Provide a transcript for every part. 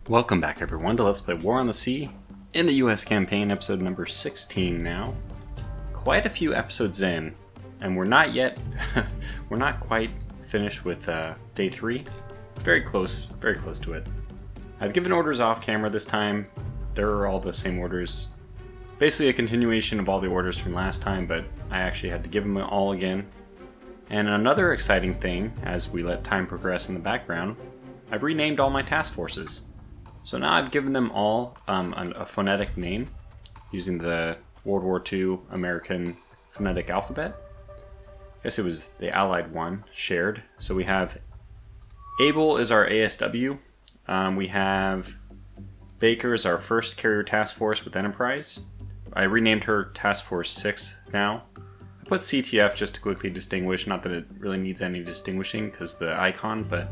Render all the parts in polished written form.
Welcome back everyone to Let's Play War on the Sea in the US campaign, episode number 16 now. Quite a few episodes in, and we're not yet, we're not quite finished with day 3. Very close to it. I've given orders off camera this time. They're all the same orders. Basically a continuation of all the orders from last time, but I actually had to give them all again. And another exciting thing, as we let time progress in the background, I've renamed all my task forces. So now I've given them all a phonetic name using the World War II American phonetic alphabet. I guess it was the Allied one, shared. So we have Able is our ASW. We have Baker is our first carrier task force with Enterprise. I renamed her Task Force 6 now. I put CTF just to quickly distinguish, not that it really needs any distinguishing because the icon, but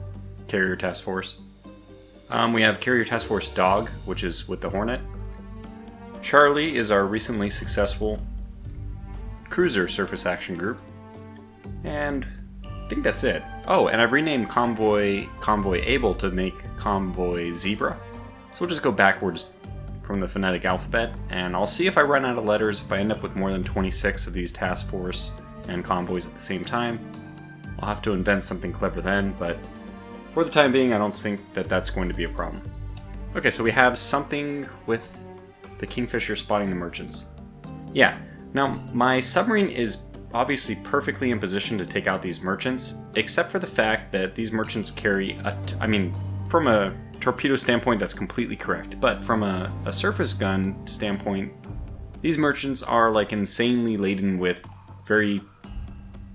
carrier task force. We have Carrier Task Force Dog, which is with the Hornet. Charlie is our recently successful Cruiser Surface Action Group. And I think that's it. Oh, and I've renamed Convoy Able to make Convoy Zebra. So we'll just go backwards from the phonetic alphabet, and I'll see if I run out of letters. If I end up with more than 26 of these task force and convoys at the same time, I'll have to invent something clever then, but for the time being, I don't think that that's going to be a problem. Okay, so we have something with the Kingfisher spotting the merchants. Yeah, now my submarine is obviously perfectly in position to take out these merchants, except for the fact that these merchants carry from a torpedo standpoint, that's completely correct. But from a surface gun standpoint, these merchants are like insanely laden with very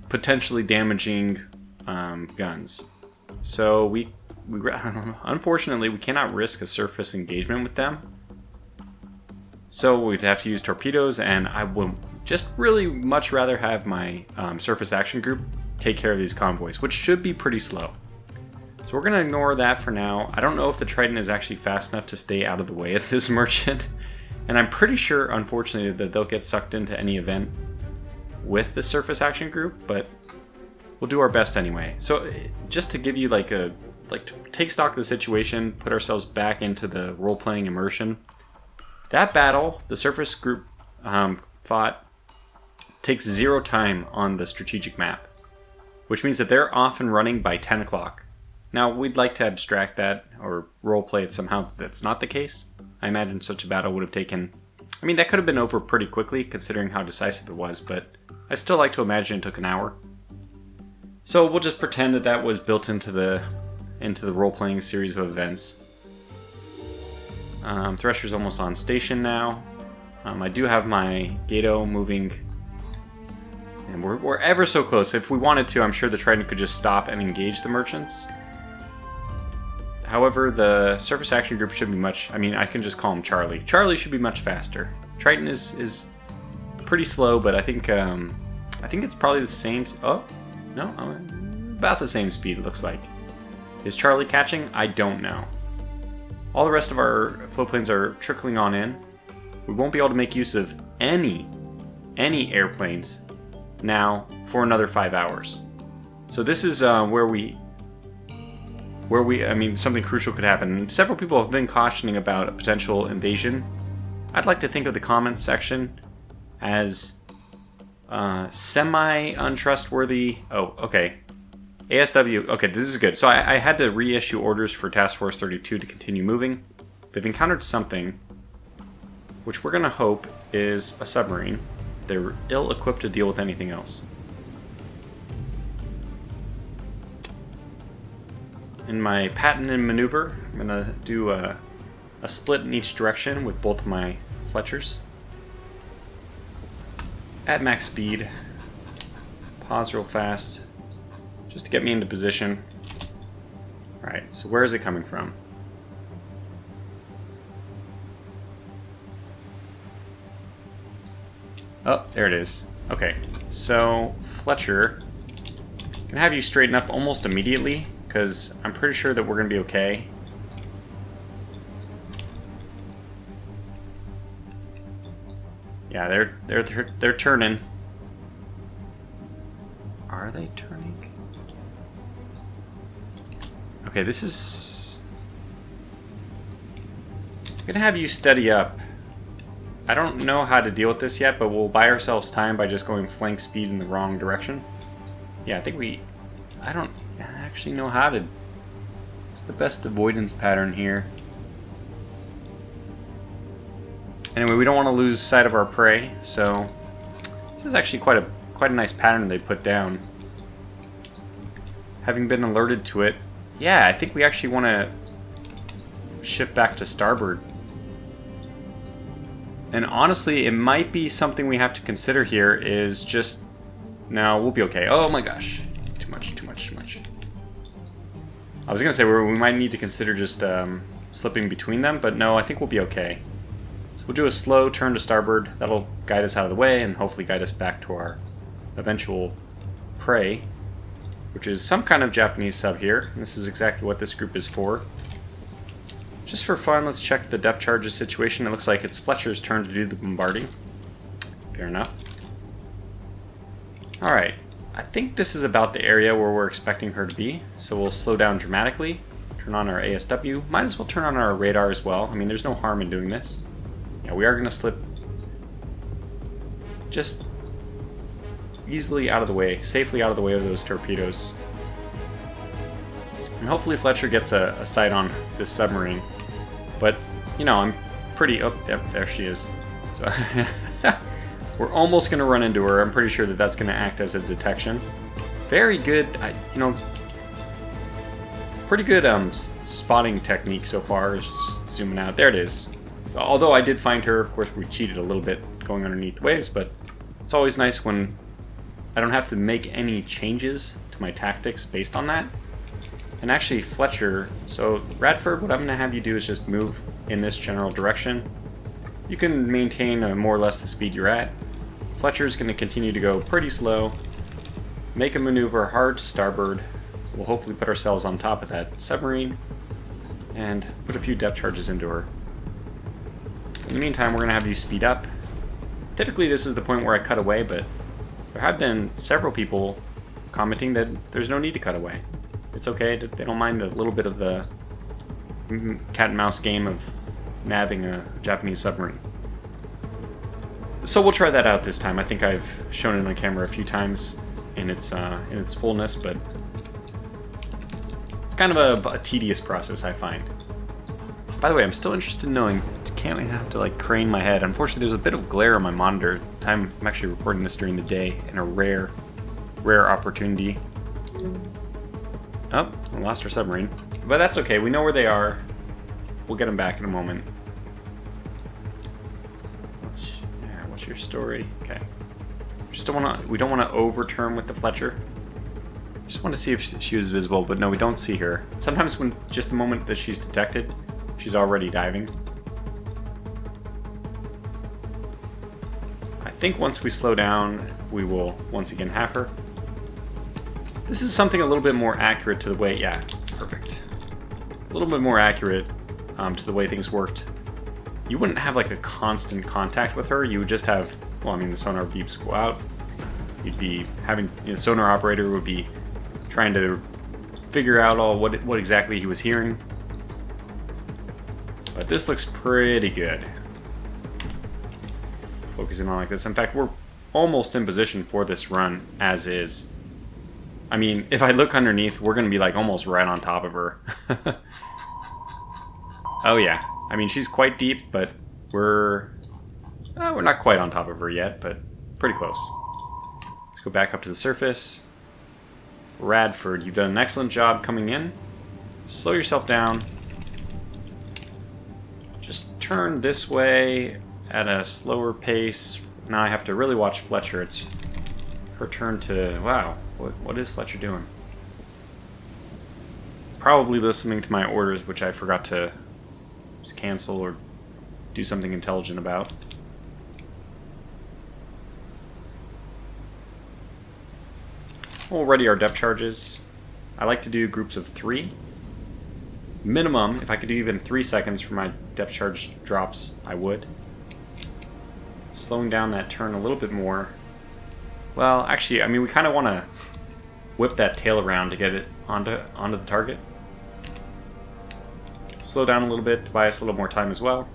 potentially damaging guns. So we unfortunately we cannot risk a surface engagement with them. So we'd have to use torpedoes, and I would just really much rather have my surface action group take care of these convoys, which should be pretty slow. So we're going to ignore that for now. I don't know if the Triton is actually fast enough to stay out of the way of this merchant. And I'm pretty sure, unfortunately, that they'll get sucked into any event with the surface action group, but we'll do our best anyway. So just to give you to take stock of the situation, put ourselves back into the role-playing immersion. That battle, the surface group fought, takes 0 time on the strategic map, which means that they're off and running by 10 o'clock. Now, we'd like to abstract that or roleplay it somehow. That's not the case. I imagine such a battle would have taken... that could have been over pretty quickly considering how decisive it was, but I'd still like to imagine it took an hour. So we'll just pretend that that was built into the role-playing series of events. Thresher's almost on station now. I do have my Gato moving, and we're ever so close. If we wanted to, I'm sure the Triton could just stop and engage the merchants. However, the surface action group should be much... I can just call him Charlie. Charlie should be much faster. Triton is pretty slow, but I think it's probably the same... Oh, no, about the same speed, it looks like. Is Charlie catching? I don't know. All the rest of our floatplanes are trickling on in. We won't be able to make use of any airplanes now for another 5 hours. So this is where something crucial could happen. Several people have been cautioning about a potential invasion. I'd like to think of the comments section as semi-untrustworthy. Oh, okay. ASW, okay, this is good. So I had to reissue orders for Task Force 32 to continue moving. They've encountered something, which we're going to hope is a submarine. They're ill-equipped to deal with anything else. In my patented maneuver, I'm going to do a split in each direction with both of my Fletchers. At max speed. Pause real fast, just to get me into position. Alright, so where is it coming from? Oh, there it is. Okay, so Fletcher, I'm going to have you straighten up almost immediately, because I'm pretty sure that we're going to be okay. Yeah, they're turning. Are they turning? Okay, this is gonna have you steady up. I don't know how to deal with this yet, but we'll buy ourselves time by just going flank speed in the wrong direction. Yeah, I don't actually know how to... What's the best avoidance pattern here? Anyway, we don't want to lose sight of our prey, so this is actually quite a nice pattern they put down. Having been alerted to it, yeah, I think we actually want to shift back to starboard. And honestly, it might be something we have to consider here is just... No, we'll be okay. Oh my gosh. Too much. I was going to say we might need to consider just slipping between them, but no, I think we'll be okay. So we'll do a slow turn to starboard. That'll guide us out of the way and hopefully guide us back to our eventual prey, which is some kind of Japanese sub here. And this is exactly what this group is for. Just for fun, let's check the depth charges situation. It looks like it's Fletcher's turn to do the bombarding. Fair enough. Alright, I think this is about the area where we're expecting her to be. So we'll slow down dramatically, turn on our ASW. Might as well turn on our radar as well. I mean, there's no harm in doing this. Yeah, we are going to slip just easily out of the way, safely out of the way of those torpedoes. And hopefully Fletcher gets a sight on this submarine. But, you know, I'm pretty... Oh, yep, there she is. So we're almost going to run into her. I'm pretty sure that that's going to act as a detection. Very good, you know, pretty good spotting technique so far. Just zooming out. There it is. So, although I did find her, of course, we cheated a little bit going underneath the waves, but it's always nice when I don't have to make any changes to my tactics based on that. And actually, Fletcher, so Radford, what I'm going to have you do is just move in this general direction. You can maintain more or less the speed you're at. Fletcher's going to continue to go pretty slow, make a maneuver hard to starboard. We'll hopefully put ourselves on top of that submarine and put a few depth charges into her. In the meantime, we're going to have you speed up. Typically, this is the point where I cut away, but there have been several people commenting that there's no need to cut away. It's okay, they don't mind a little bit of the cat and mouse game of nabbing a Japanese submarine. So we'll try that out this time. I think I've shown it on camera a few times in its fullness, but it's kind of a tedious process, I find. By the way, I'm still interested in knowing, can't I have to like crane my head? Unfortunately, there's a bit of glare on my monitor. I'm actually recording this during the day in a rare opportunity. Oh, I lost our submarine. But that's okay, we know where they are. We'll get them back in a moment. What's your story? Okay. We don't want to overturn with the Fletcher. Just want to see if she was visible, but no, we don't see her. Sometimes when just the moment that she's detected, she's already diving. I think once we slow down, we will once again have her. This is something a little bit more accurate to the way... Yeah, it's perfect. A little bit more accurate to the way things worked. You wouldn't have like a constant contact with her. You would just have... Well, I mean, the sonar beeps go out. You'd be having... The sonar operator would be trying to figure out what exactly he was hearing. But this looks pretty good. Focusing on like this. In fact, we're almost in position for this run as is. I mean, if I look underneath, we're going to be like almost right on top of her. Oh yeah. I mean, she's quite deep, but we're not quite on top of her yet, but pretty close. Let's go back up to the surface. Radford, you've done an excellent job coming in. Slow yourself down. Just turn this way at a slower pace. Now I have to really watch Fletcher. It's her turn to... Wow. What is Fletcher doing? Probably listening to my orders, which I forgot to just cancel or do something intelligent about. We'll ready our depth charges. I like to do groups of 3. Minimum, if I could do even 3 seconds for my depth charge drops, I would. Slowing down that turn a little bit more. Well, actually, I mean, we kind of want to whip that tail around to get it onto the target. Slow down a little bit to buy us a little more time as well.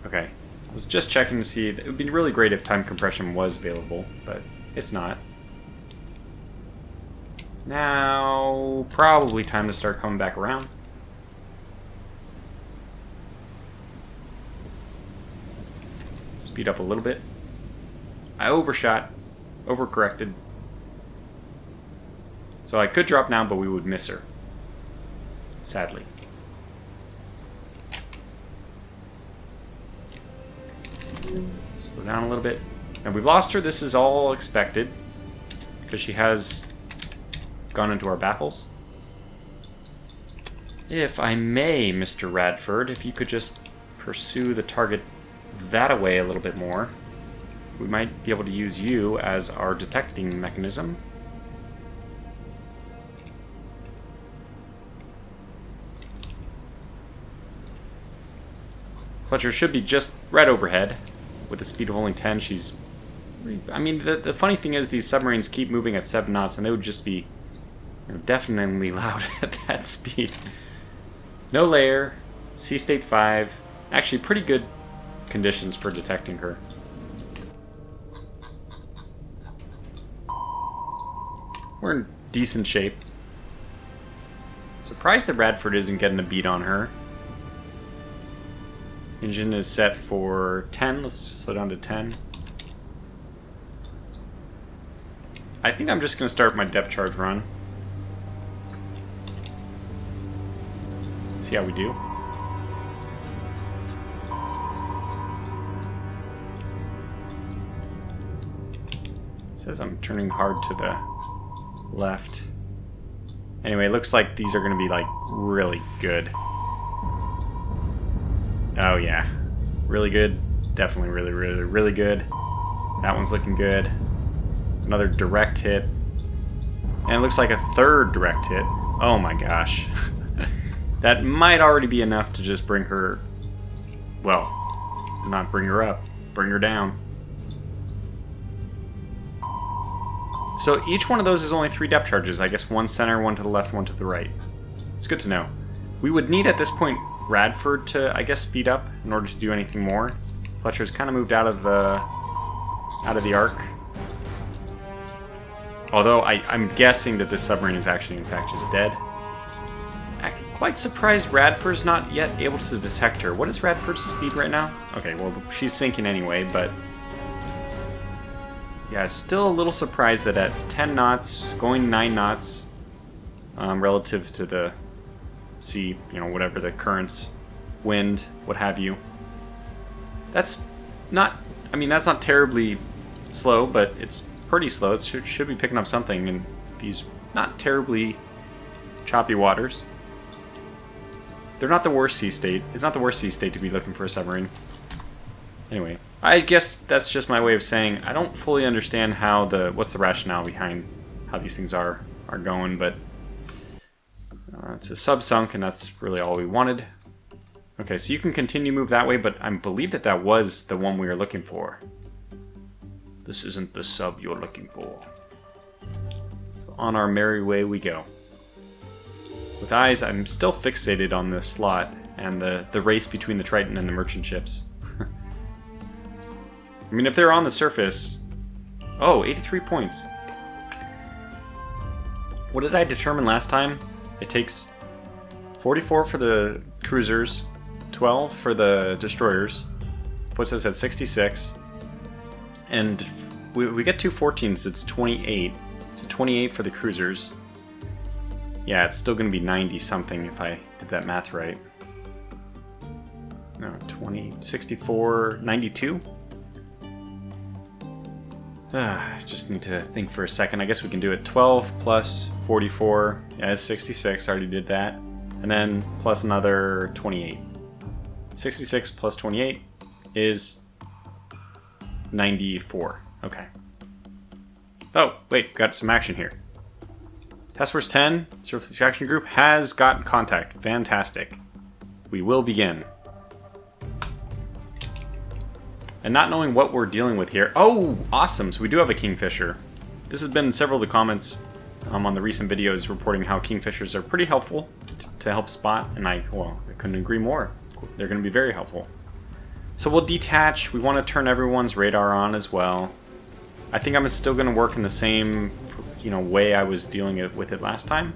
Okay. I was just checking to see. It would be really great if time compression was available, but it's not. Now, probably time to start coming back around. Speed up a little bit. I overshot, overcorrected. So I could drop now, but we would miss her. Sadly. Slow down a little bit. And we've lost her. This is all expected, because she has gone into our baffles. If I may, Mr. Radford, if you could just pursue the target that away a little bit more, we might be able to use you as our detecting mechanism. Fletcher should be just right overhead. With a speed of only 10, she's... I mean, the funny thing is these submarines keep moving at 7 knots, and they would just be deafeningly loud at that speed. No layer, sea state 5. Actually, pretty good conditions for detecting her. We're in decent shape. Surprised that Radford isn't getting a beat on her. Engine is set for 10. Let's slow down to 10. I think I'm just going to start my depth charge run. See how we do. It says I'm turning hard to the left. Anyway, it looks like these are going to be like really good. Oh yeah, really good. Definitely really, really, really good. That one's looking good. Another direct hit. And it looks like a third direct hit. Oh my gosh. That might already be enough to just bring her... Well, not bring her up. Bring her down. So each one of those is only 3 depth charges. I guess one center, one to the left, one to the right. It's good to know. We would need at this point Radford to, I guess, speed up in order to do anything more. Fletcher's kind of moved out of the arc. Although I'm guessing that this submarine is actually, in fact, just dead. I'm quite surprised Radford's not yet able to detect her. What is Radford's speed right now? Okay, well, she's sinking anyway, but... Yeah, still a little surprised that at 10 knots, going 9 knots, relative to the sea, whatever the currents, wind, what have you. That's not, that's not terribly slow, but it's pretty slow. It should be picking up something in these not terribly choppy waters. They're not the worst sea state. It's not the worst sea state to be looking for a submarine. Anyway, I guess that's just my way of saying I don't fully understand how what's the rationale behind how these things are going, but it's a sub-sunk, and that's really all we wanted. Okay, so you can continue move that way, but I believe that was the one we were looking for. This isn't the sub you're looking for. So on our merry way we go. With eyes, I'm still fixated on the slot and the race between the Triton and the merchant ships. If they're on the surface... Oh, 83 points. What did I determine last time? It takes 44 for the cruisers, 12 for the destroyers, puts us at 66, and we get 2 14s, it's 28. So 28 for the cruisers. Yeah, it's still going to be 90-something if I did that math right. No, 20, 64, 92? I just need to think for a second. I guess we can do it. 12 plus 44 is 66. I already did that. And then plus another 28. 66 plus 28 is 94. Okay. Oh, wait. Got some action here. Task Force 10, Surface Extraction Group, has gotten contact. Fantastic. We will begin. And not knowing what we're dealing with here... Oh, awesome! So we do have a Kingfisher. This has been in several of the comments on the recent videos reporting how Kingfishers are pretty helpful to help spot, and I couldn't agree more. They're going to be very helpful. So we'll detach. We want to turn everyone's radar on as well. I think I'm still going to work in the same, way I was dealing with it last time.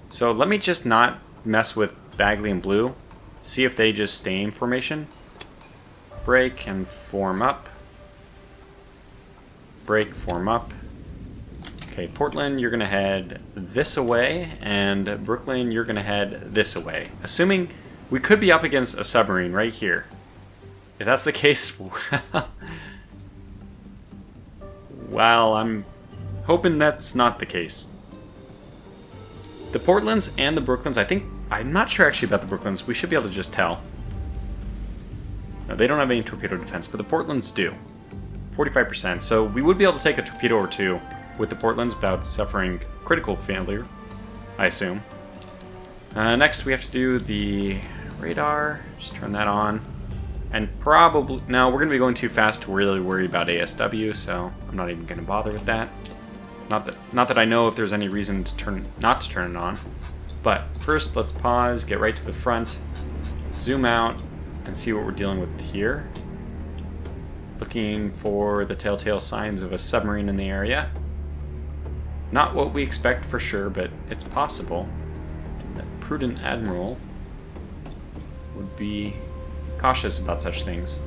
So let me just not mess with Bagley and Blue. See if they just stay in formation. Break and form up. Break, form up. Okay, Portland, you're going to head this away, and Brooklyn, you're going to head this away. Assuming we could be up against a submarine right here. If that's the case, well, I'm hoping that's not the case. The Portlands and the Brooklyns, I'm not sure actually about the Brooklyns. We should be able to just tell. No, they don't have any torpedo defense, but the Portlands do. 45%, so we would be able to take a torpedo or two with the Portlands without suffering critical failure, I assume. Next, we have to do the radar. Just turn that on. And probably... No, we're going to be going too fast to really worry about ASW, so I'm not even going to bother with that. Not that I know if there's any reason to not to turn it on. But first, let's pause, get right to the front, zoom out, and see what we're dealing with here. Looking for the telltale signs of a submarine in the area. Not what we expect for sure, but it's possible. And the prudent admiral would be cautious about such things.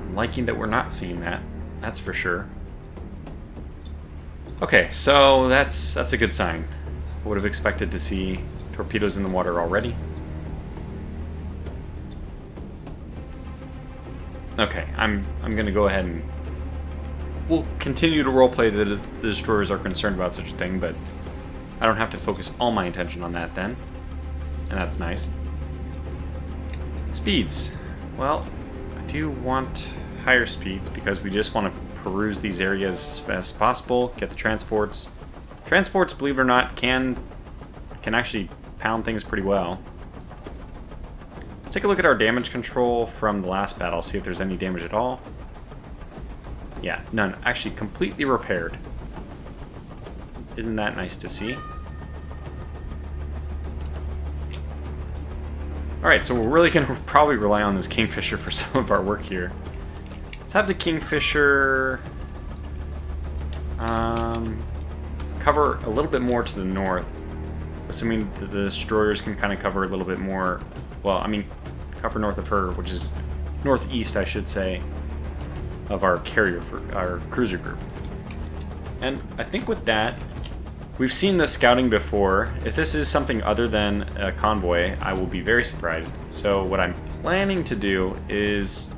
I'm liking that we're not seeing that. That's for sure. Okay, so that's a good sign. I would have expected to see torpedoes in the water already. Okay, I'm gonna go ahead and we'll continue to roleplay that the destroyers are concerned about such a thing, but I don't have to focus all my attention on that then. And that's nice. Speeds. Well, I do want higher speeds because we just want to peruse these areas as fast as possible, get the transports. Transports, believe it or not, can actually pound things pretty well. Let's take a look at our damage control from the last battle, see if there's any damage at all. Yeah, none. Actually, completely repaired. Isn't that nice to see? Alright, so we're really going to probably rely on this Kingfisher for some of our work here. Let's have the Kingfisher cover a little bit more to the north, assuming that the destroyers can kind of cover a little bit more, well, I mean, cover north of her, which is northeast, I should say, of our carrier, for our cruiser group. And I think with that, we've seen the scouting before. If this is something other than a convoy, I will be very surprised. So what I'm planning to do is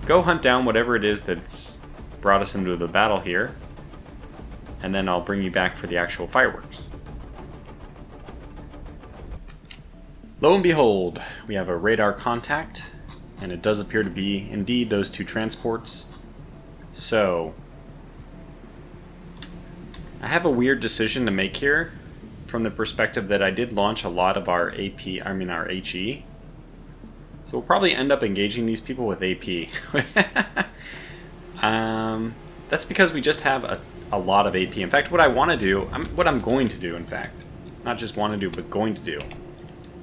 go hunt down whatever it is that's brought us into the battle here, and then I'll bring you back for the actual fireworks. Lo and behold, we have a radar contact, and it does appear to be indeed those two transports. So I have a weird decision to make here from the perspective that I did launch a lot of our our HE. So we'll probably end up engaging these people with AP. That's because we just have a lot of AP. In fact, what I want to do, what I'm going to do, in fact, not just want to do, but going to do,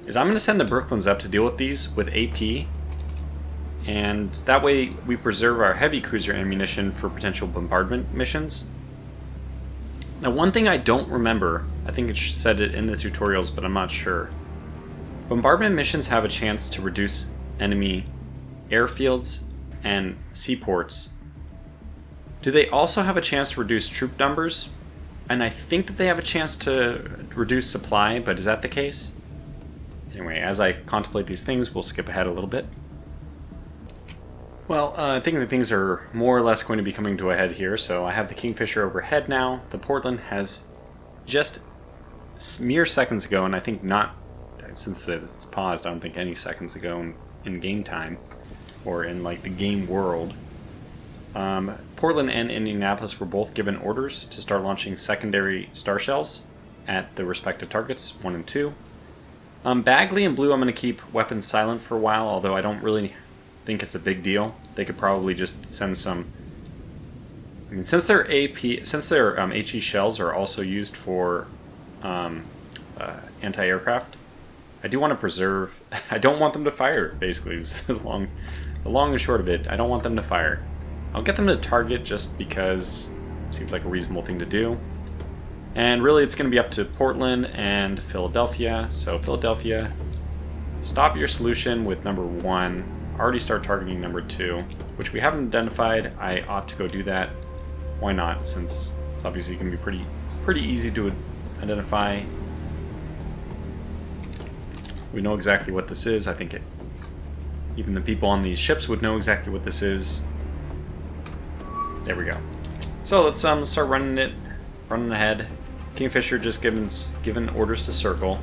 is I'm going to send the Brooklyns up to deal with these with AP, and that way we preserve our heavy cruiser ammunition for potential bombardment missions. Now, one thing I don't remember, I think it said it in the tutorials, but I'm not sure. Bombardment missions have a chance to reduce enemy airfields and seaports. Do they also have a chance to reduce troop numbers? And I think that they have a chance to reduce supply, but is that the case? Anyway, as I contemplate these things, we'll skip ahead a little bit. Well, I think that things are more or less going to be coming to a head here, so I have the Kingfisher overhead now. The Portland has just mere seconds ago, and I think not, since it's paused, I don't think any seconds ago in game time, or in like the game world. Portland and Indianapolis were both given orders to start launching secondary star shells at the respective targets, 1 and 2. Bagley and Blue I'm going to keep weapons silent for a while, although I don't really think it's a big deal. They could probably just send some... I mean, since their HE shells are also used for anti-aircraft, I do want to preserve... I don't want them to fire, basically, is the long and short of it. I don't want them to fire. I'll get them to target just because it seems like a reasonable thing to do. And really, it's going to be up to Portland and Philadelphia. So Philadelphia, stop your solution with number 1. Already start targeting number 2, which we haven't identified. I ought to go do that. Why not? Since it's obviously going to be pretty easy to identify. We know exactly what this is. I think even the people on these ships would know exactly what this is. There we go. So let's start running ahead. Kingfisher just given orders to circle,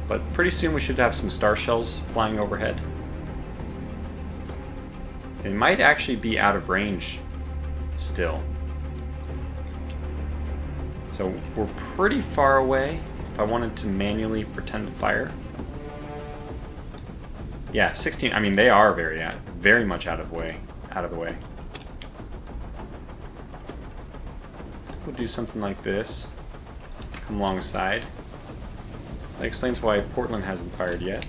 but pretty soon we should have some star shells flying overhead. They might actually be out of range still. So we're pretty far away if I wanted to manually pretend to fire. Yeah, 16. I mean, they are very much out of the way. We'll do something like this. Come alongside. So that explains why Portland hasn't fired yet.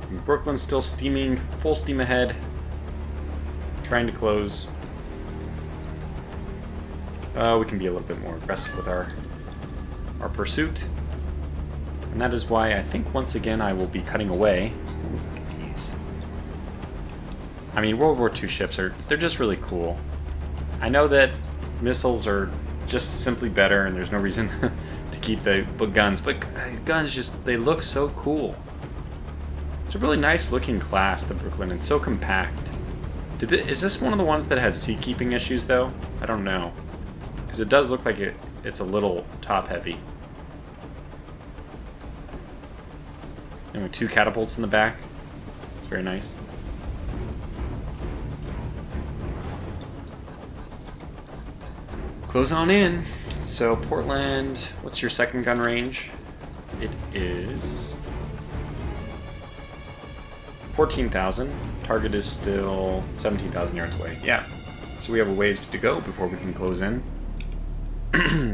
And Brooklyn's still steaming, full steam ahead, trying to close. We can be a little bit more aggressive with our pursuit. And that is why I think once again I will be cutting away. Ooh, these. I mean, World War II ships they're just really cool. I know that missiles are just simply better and there's no reason to keep the guns, but guns just, they look so cool. It's a really nice looking class, the Brooklyn, and so compact. Is this one of the ones that had seakeeping issues though? I don't know. Because it does look like it's a little top heavy. And with 2 catapults in the back. It's very nice. Close on in. So Portland, what's your second gun range? It is 14,000. Target is still 17,000 yards away. Yeah. So we have a ways to go before we can close in.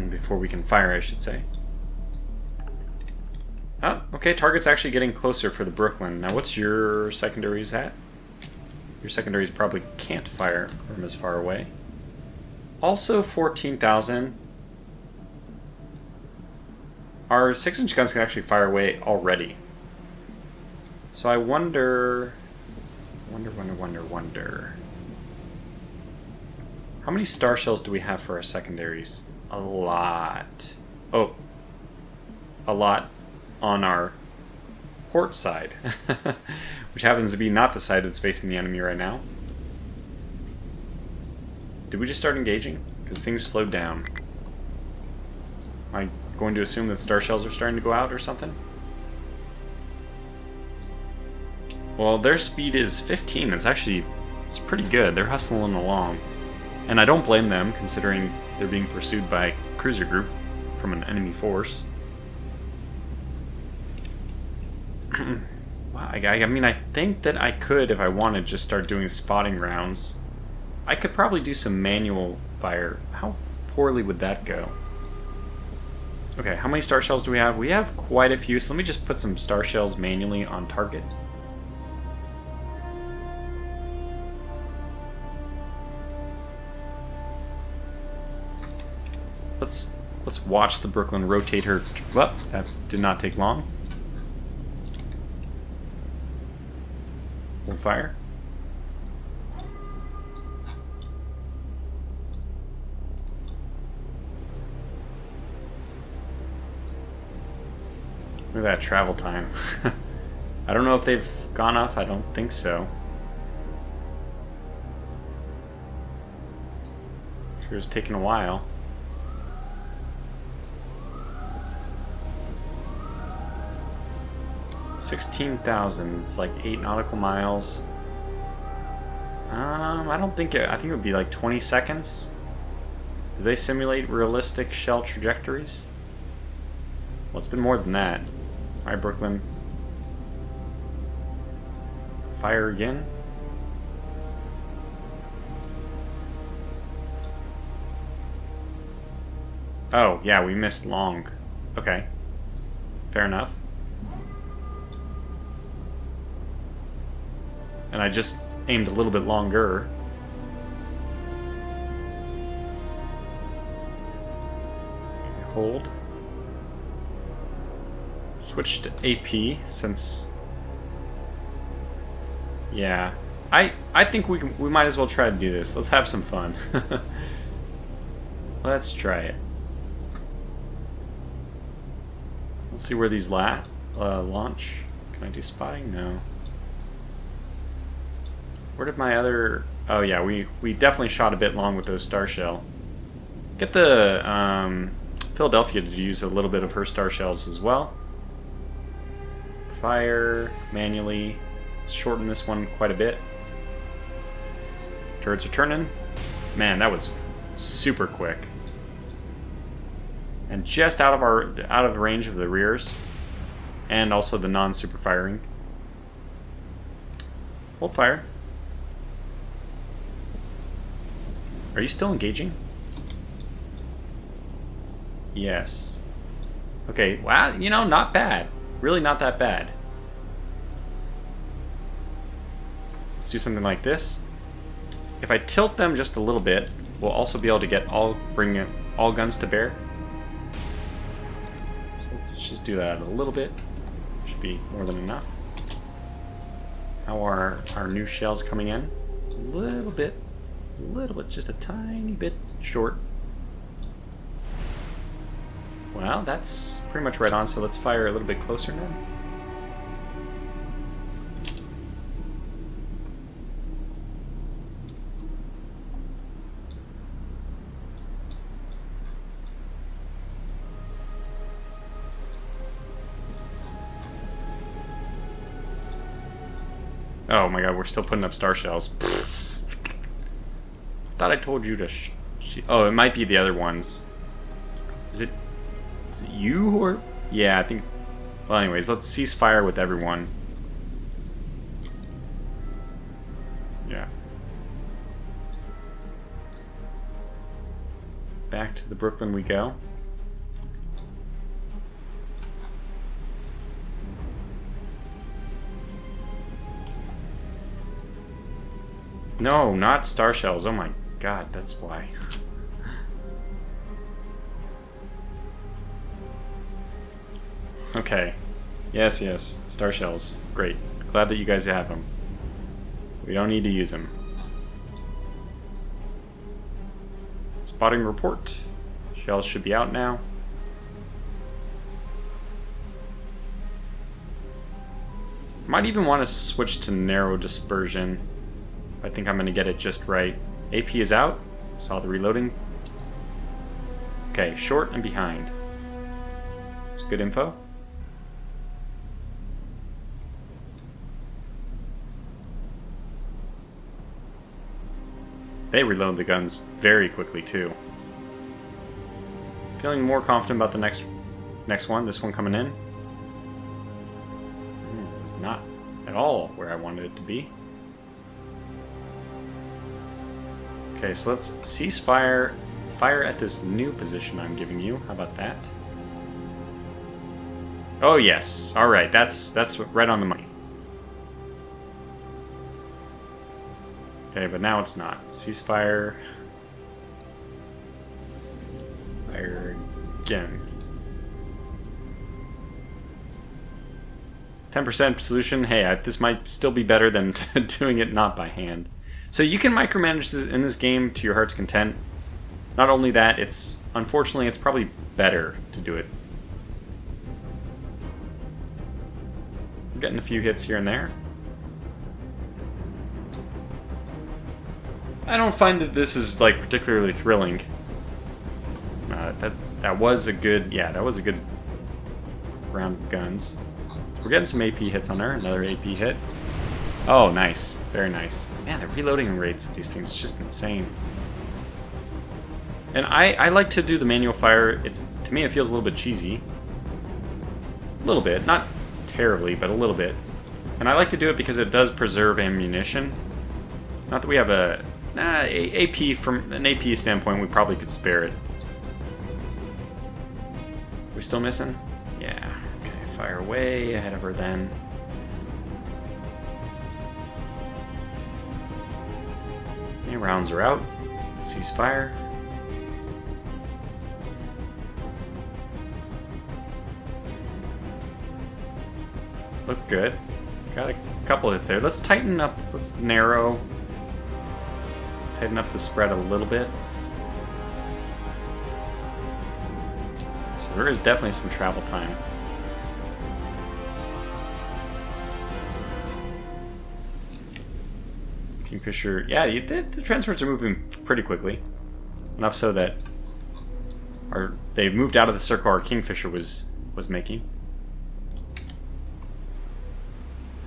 Before we can fire, I should say. Oh, okay, target's actually getting closer for the Brooklyn. Now, what's your secondaries at? Your secondaries probably can't fire from as far away. Also 14,000. Our 6-inch guns can actually fire away already. So I wonder... How many star shells do we have for our secondaries? A lot. Oh. A lot on our port side. Which happens to be not the side that's facing the enemy right now. Did we just start engaging? Because things slowed down. Am I going to assume that star shells are starting to go out or something? Well, their speed is 15. It's pretty good. They're hustling along. And I don't blame them, considering they're being pursued by a cruiser group from an enemy force. Wow, I mean, I think that I could, if I wanted, just start doing spotting rounds. I could probably do some manual fire. How poorly would that go? Okay, how many star shells do we have? We have quite a few, so let me just put some star shells manually on target. Let's watch the Brooklyn rotate her. Well, that did not take long. Hold fire. Look at that travel time. I don't know if they've gone off. I don't think so. Sure it's taken a while. $16,000. It's like 8 nautical miles. I don't think I think it would be like 20 seconds. Do they simulate realistic shell trajectories? Well, it's been more than that. All right, Brooklyn. Fire again. Oh, yeah, we missed long. Okay. Fair enough. And I just aimed a little bit longer. Okay, hold. Switch to AP since... Yeah. I think we might as well try to do this. Let's have some fun. Let's try it. Let's see where these launch. Can I do spotting? No. Where did my other... Oh yeah, we definitely shot a bit long with those star shell. Get the Philadelphia to use a little bit of her star shells as well. Fire manually. Let's shorten this one quite a bit. Turrets are turning. Man, that was super quick. And just out of the range of the rears. And also the non-super firing. Hold fire. Are you still engaging? Yes. Okay, wow, you know, not bad. Really not that bad. Let's do something like this. If I tilt them just a little bit, we'll also be able to bring all guns to bear. So let's just do that a little bit. Should be more than enough. How are our new shells coming in? A little bit, just a tiny bit short. Well, that's pretty much right on, so let's fire a little bit closer now. Oh my god, we're still putting up star shells. Thought I told you to oh, it might be the other ones. Is it you or... Yeah, I think... Well, anyways, let's cease fire with everyone. Yeah. Back to the Brooklyn we go. No, not star shells. Oh my god, that's why. Okay. Yes, yes. Star shells. Great. Glad that you guys have them. We don't need to use them. Spotting report. Shells should be out now. Might even want to switch to narrow dispersion. I think I'm going to get it just right. AP is out. Saw the reloading. Okay, short and behind. It's good info. They reload the guns very quickly too. Feeling more confident about the next one. This one coming in. It was not at all where I wanted it to be. Okay, so let's cease fire. Fire at this new position I'm giving you. How about that? Oh yes. All right. That's right on the money. Okay, but now it's not. Ceasefire. Fire again. 10% solution. Hey, this might still be better than doing it not by hand. So you can micromanage this in this game to your heart's content. Not only that, unfortunately it's probably better to do it. I'm getting a few hits here and there. I don't find that this is like particularly thrilling. That was a good, yeah, that was a good round of guns. We're getting some AP hits on her. Another AP hit. Oh, nice. Very nice. Man, the reloading rates of these things is just insane. And I like to do the manual fire. To me, it feels a little bit cheesy. A little bit. Not terribly, but a little bit. And I like to do it because it does preserve ammunition. Not that we have AP, from an AP standpoint, we probably could spare it. we still missing? Yeah. Okay, fire way ahead of her then. Okay, rounds are out. Ceasefire. Look good. Got a couple hits there. Let's tighten up. Let's narrow. Tighten up the spread a little bit. So there is definitely some travel time. Kingfisher, yeah, the transfers are moving pretty quickly. Enough so that they moved out of the circle our Kingfisher was making.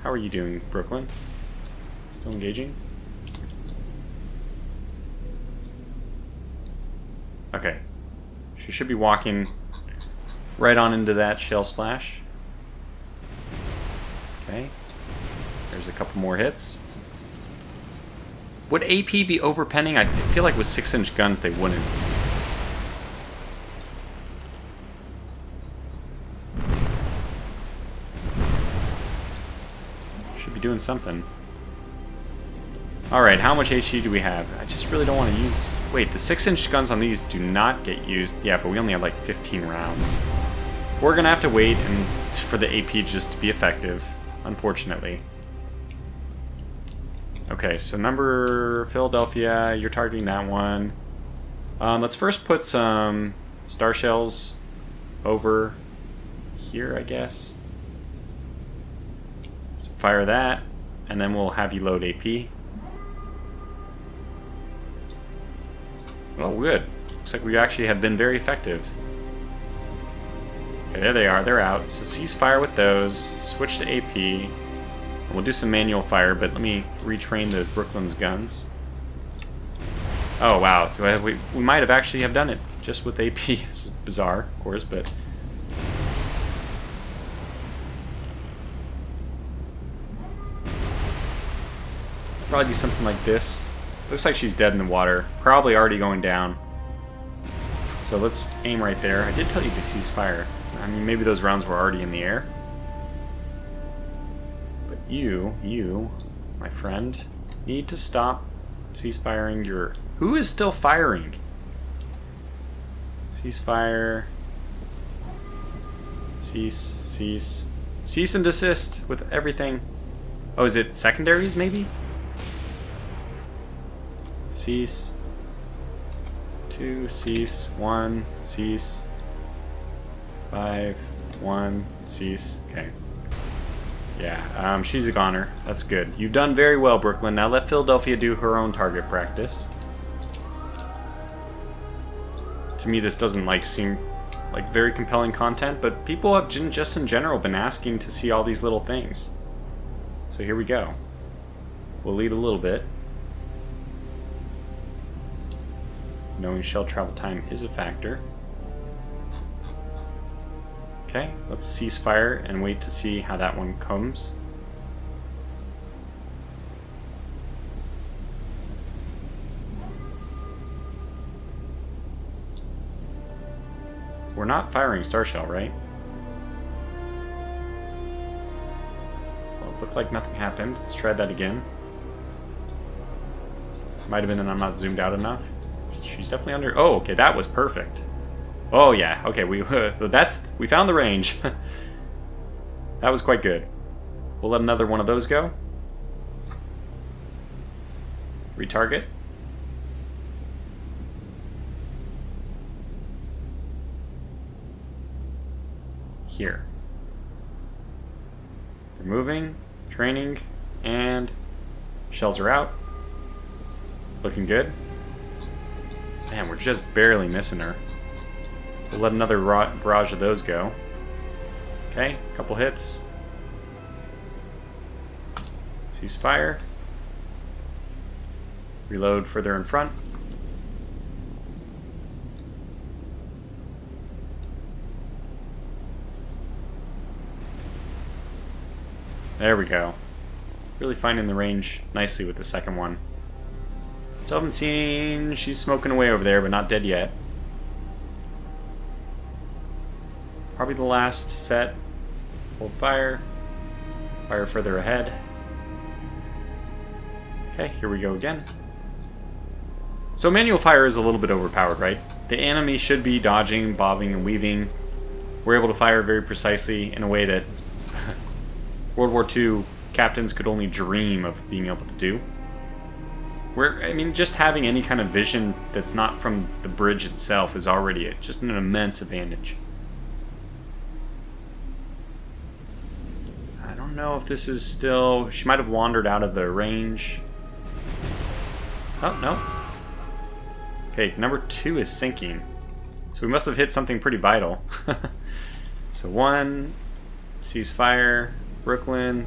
How are you doing, Brooklyn? Still engaging? Okay. She should be walking right on into that shell splash. Okay. There's a couple more hits. Would AP be overpenning? I feel like with 6-inch guns they wouldn't. Should be doing something. Alright, how much HE do we have? I just really don't want to use... Wait, the 6-inch guns on these do not get used. Yeah, but we only have like 15 rounds. We're going to have to wait for the AP just to be effective, unfortunately. Okay, so number Philadelphia, you're targeting that one. Let's first put some star shells over here, I guess. So fire that, and then we'll have you load AP. Oh, good. Looks like we actually have been very effective. Okay, there they are. They're out. So cease fire with those. Switch to AP. We'll do some manual fire, but let me retrain the Brooklyn's guns. Oh, wow. We might have actually have done it just with AP. It's bizarre, of course, but... Probably do something like this. Looks like she's dead in the water. Probably already going down. So let's aim right there. I did tell you to cease fire. I mean, maybe those rounds were already in the air. But you, my friend, need to stop cease firing your... Who is still firing? Cease fire. Cease. Cease and desist with everything. Oh, is it secondaries, maybe? Cease. 2, cease. 1, cease. 5, 1, cease. Okay. Yeah, she's a goner. That's good. You've done very well, Brooklyn. Now let Philadelphia do her own target practice. To me, this doesn't seem like very compelling content, but people have just in general been asking to see all these little things. So here we go. We'll lead a little bit. Knowing shell travel time is a factor. Okay, let's cease fire and wait to see how that one comes. We're not firing star shell, right? Well, it looked like nothing happened. Let's try that again. Might have been that I'm not zoomed out enough. She's definitely under... Oh, okay, that was perfect. Oh, yeah, okay, we found the range. That was quite good. We'll let another one of those go. Retarget. Here. They're moving, training, and shells are out. Looking good. Damn, we're just barely missing her. We'll let another barrage of those go. Okay, couple hits. Cease fire. Reload further in front. There we go. Really finding the range nicely with the second one. So I haven't seen... She's smoking away over there, but not dead yet. Probably the last set. Hold fire. Fire further ahead. Okay, here we go again. So manual fire is a little bit overpowered, right? The enemy should be dodging, bobbing, and weaving. We're able to fire very precisely in a way that World War II captains could only dream of being able to do. I mean, just having any kind of vision that's not from the bridge itself is already just an immense advantage. I don't know if this is still... She might have wandered out of the range. Oh, no. Okay, number 2 is sinking. So we must have hit something pretty vital. So 1, ceasefire, Brooklyn.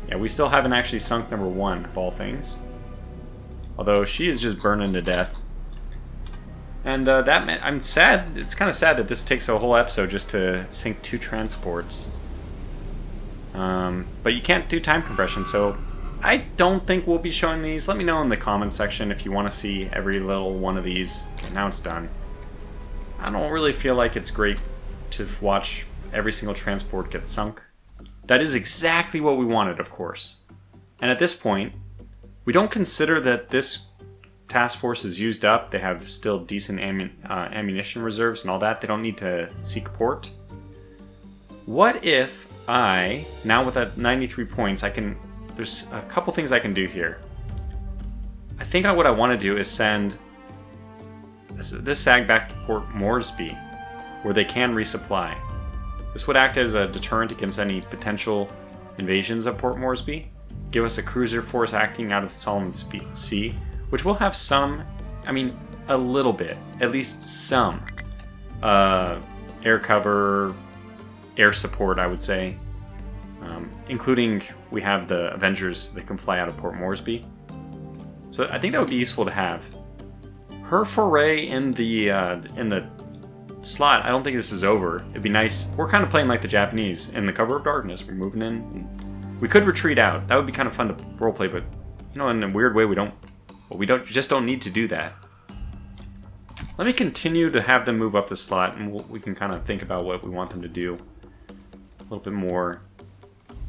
Yeah, we still haven't actually sunk number 1, of all things. Although she is just burning to death. And that meant, I'm sad, it's kind of sad that this takes a whole episode just to sink 2 transports. But you can't do time compression, so I don't think we'll be showing these. Let me know in the comments section if you want to see every little one of these. Okay, now it's done. I don't really feel like it's great to watch every single transport get sunk. That is exactly what we wanted, of course. And at this point, we don't consider that this task force is used up. They have still decent ammunition reserves and all that. They don't need to seek port. What if I, now with that 93 points, there's a couple things I can do here. I think what I want to do is send this SAG back to Port Moresby, where they can resupply. This would act as a deterrent against any potential invasions of Port Moresby, give us a cruiser force acting out of Solomon Sea, which will have some, I mean, a little bit, at least some, air cover, air support, I would say. Including, we have the Avengers that can fly out of Port Moresby. So I think that would be useful to have. Her foray in the slot, I don't think this is over. It'd be nice. We're kind of playing like the Japanese. In the cover of darkness, we're moving in. We could retreat out. That would be kind of fun to roleplay, but you know, in a weird way, we just don't need to do that. Let me continue to have them move up the slot, and we can kind of think about what we want them to do a little bit more,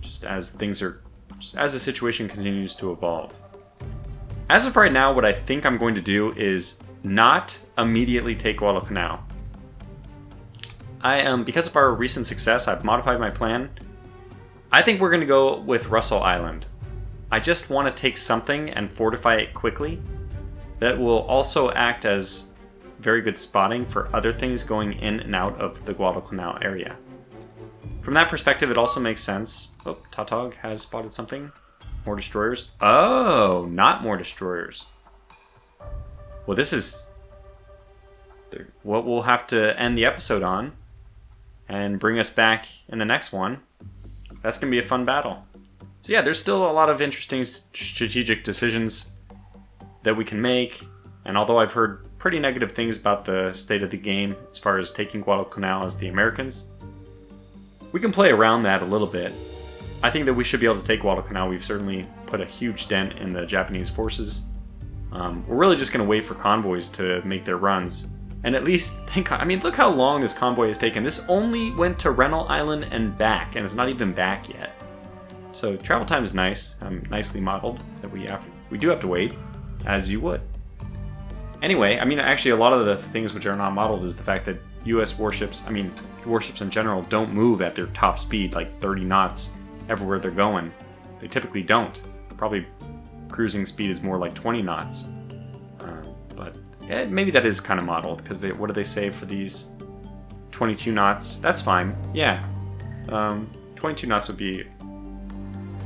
just as the situation continues to evolve. As of right now, what I think I'm going to do is not immediately take Guadalcanal. Because of our recent success, I've modified my plan. I think we're going to go with Russell Island. I just want to take something and fortify it quickly. That will also act as very good spotting for other things going in and out of the Guadalcanal area. From that perspective, it also makes sense. Oh, Tautog has spotted something. More destroyers. Oh, not more destroyers. Well, this is what we'll have to end the episode on and bring us back in the next one. That's going to be a fun battle. So yeah, there's still a lot of interesting strategic decisions that we can make. And although I've heard pretty negative things about the state of the game as far as taking Guadalcanal as the Americans, we can play around that a little bit. I think that we should be able to take Guadalcanal. We've certainly put a huge dent in the Japanese forces. We're really just going to wait for convoys to make their runs. And at least, look how long this convoy has taken. This only went to Rennell Island and back, and it's not even back yet. So travel time is nice, nicely modeled, that we do have to wait, as you would. Anyway, actually a lot of the things which are not modeled is the fact that US warships, warships in general, don't move at their top speed, like 30 knots, everywhere they're going. They typically don't. Probably cruising speed is more like 20 knots. But maybe that is kind of modeled, because what do they say for these 22 knots? That's fine. Yeah. 22 knots would be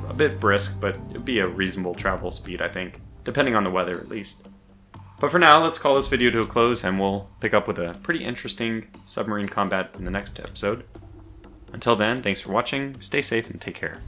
a bit brisk, but it'd be a reasonable travel speed, I think. Depending on the weather, at least. But for now, let's call this video to a close, and we'll pick up with a pretty interesting submarine combat in the next episode. Until then, thanks for watching, stay safe, and take care.